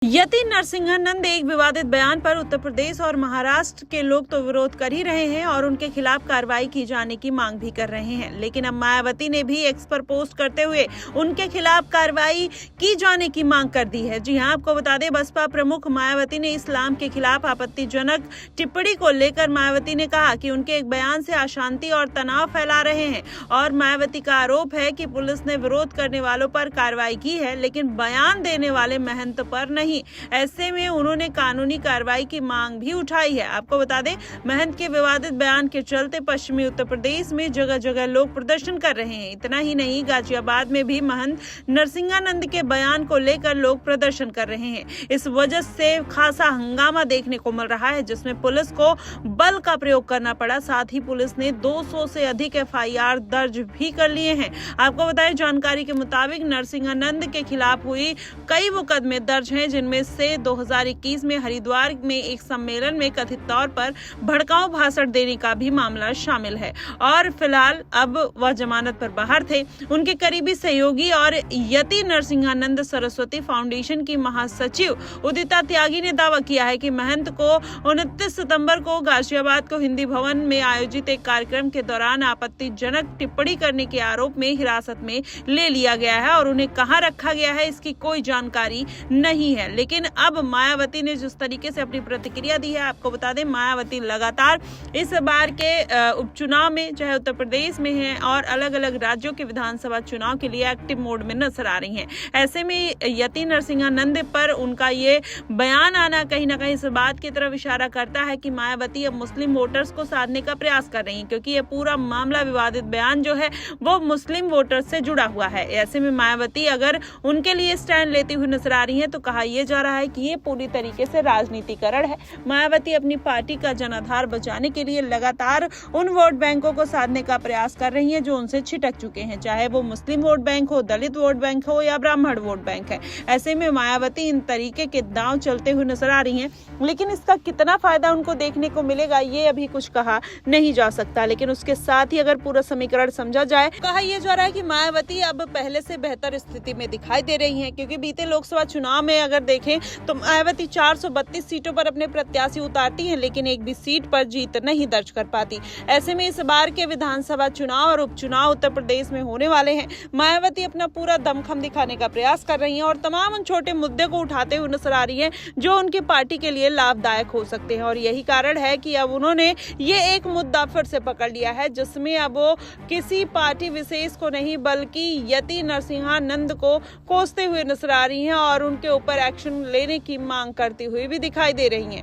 यति नरसिंहानंद एक विवादित बयान पर उत्तर प्रदेश और महाराष्ट्र के लोग तो विरोध कर ही रहे हैं और उनके खिलाफ कार्रवाई की जाने की मांग भी कर रहे हैं। लेकिन अब मायावती ने भी एक्स पर पोस्ट करते हुए उनके खिलाफ कार्रवाई की जाने की मांग कर दी है। जी हां, आपको बता दें, बसपा प्रमुख मायावती ने इस्लाम के खिलाफ आपत्तिजनक टिप्पणी को लेकर मायावती ने कहा कि उनके एक बयान से अशांति और तनाव फैला रहे हैं और मायावती का आरोप है कि पुलिस ने विरोध करने वालों पर कार्रवाई की है, लेकिन बयान देने वाले महंत पर नहीं। ऐसे में उन्होंने कानूनी कार्रवाई की मांग भी उठाई है। आपको बता दें, महंत के विवादित बयान के चलते पश्चिमी उत्तर प्रदेश में जगह जगह लोग प्रदर्शन कर रहे हैं। इतना ही नहीं, गाजियाबाद में भी महंत नरसिंहानंद के बयान को लेकर लोग प्रदर्शन कर रहे हैं। इस वजह से खासा हंगामा देखने को मिल रहा है, जिसमें पुलिस को बल का प्रयोग करना पड़ा। साथ ही पुलिस ने 200 से अधिक FIR दर्ज भी कर लिए हैं। आपको बताएं, जानकारी के मुताबिक नरसिंहानंद के खिलाफ हुई कई मुकदमे दर्ज हैं, जिनमें से 2021 में हरिद्वार में एक सम्मेलन में कथित तौर पर भड़काऊ भाषण देने का भी मामला शामिल है और फिलहाल अब वह जमानत पर बाहर थे। उनके करीबी सहयोगी और यति नरसिंहानंद सरस्वती फाउंडेशन की महासचिव उदिता त्यागी ने दावा किया है कि महंत को 29 सितंबर को गाजियाबाद को हिंदी भवन में आयोजित एक कार्यक्रम के दौरान आपत्तिजनक टिप्पणी करने के आरोप में हिरासत में ले लिया गया है और उन्हें कहां रखा गया है इसकी कोई जानकारी नहीं है। लेकिन अब मायावती ने जिस तरीके से अपनी प्रतिक्रिया दी है, आपको बता दें, मायावती लगातार इस बार के उपचुनाव में, चाहे उत्तर प्रदेश में है और अलग अलग राज्यों के विधानसभा चुनाव के लिए एक्टिव मोड में नजर आ रही हैं। ऐसे में यति नरसिंहानंद पर उनका ये बयान आना कहीं ना कहीं इस बात की तरफ इशारा करता है कि मायावती अब मुस्लिम वोटर्स को साधने का प्रयास कर रही है, क्योंकि ये पूरा मामला, विवादित बयान जो है वो मुस्लिम वोटर्स से जुड़ा हुआ है। ऐसे में मायावती अगर उनके लिए स्टैंड लेती हुई नजर आ रही है तो कहा यह जा रहा है कि ये पूरी तरीके से राजनीतिकरण है। मायावती अपनी पार्टी का जनाधार बचाने के लिए लगातार उन वोट बैंकों को साधने का प्रयास कर रही हैं जो उनसे छिटक चुके हैं, चाहे वो मुस्लिम वोट बैंक हो, दलित वोट बैंक हो या ब्राह्मण वोट बैंक है। ऐसे में मायावती इन तरीके के दांव चलते हुए नजर आ रही हैं, लेकिन इसका कितना फायदा उनको देखने को मिलेगा ये अभी कुछ कहा नहीं जा सकता। लेकिन उसके साथ ही अगर पूरा समीकरण समझा जाए, कहा यह जा रहा है कि मायावती अब पहले से बेहतर स्थिति में दिखाई दे रही है, क्योंकि बीते लोकसभा चुनाव में अगर देखें तो मायावती 432 सीटों पर अपने प्रत्याशी उतारती हैं, लेकिन एक भी सीट पर जीत नहीं दर्ज कर पाती। ऐसे में इस बार के विधानसभा चुनाव और उपचुनाव उत्तर प्रदेश में होने वाले हैं। मायावती अपना पूरा दमखम दिखाने का प्रयास कर रही हैं और तमाम उन छोटे मुद्दे को उठाते हुए नजर आ रही हैं जो उनकी पार्टी के लिए लाभदायक हो सकते हैं। और यही कारण है कि अब उन्होंने ये एक मुद्दा फिर से पकड़ लिया है, जिसमें अब वो किसी पार्टी विशेष को नहीं बल्कि यति नरसिंहानंद को कोसते हुए नजर आ रही हैं और उनके ऊपर एक्शन लेने की मांग करती हुई भी दिखाई दे रही हैं।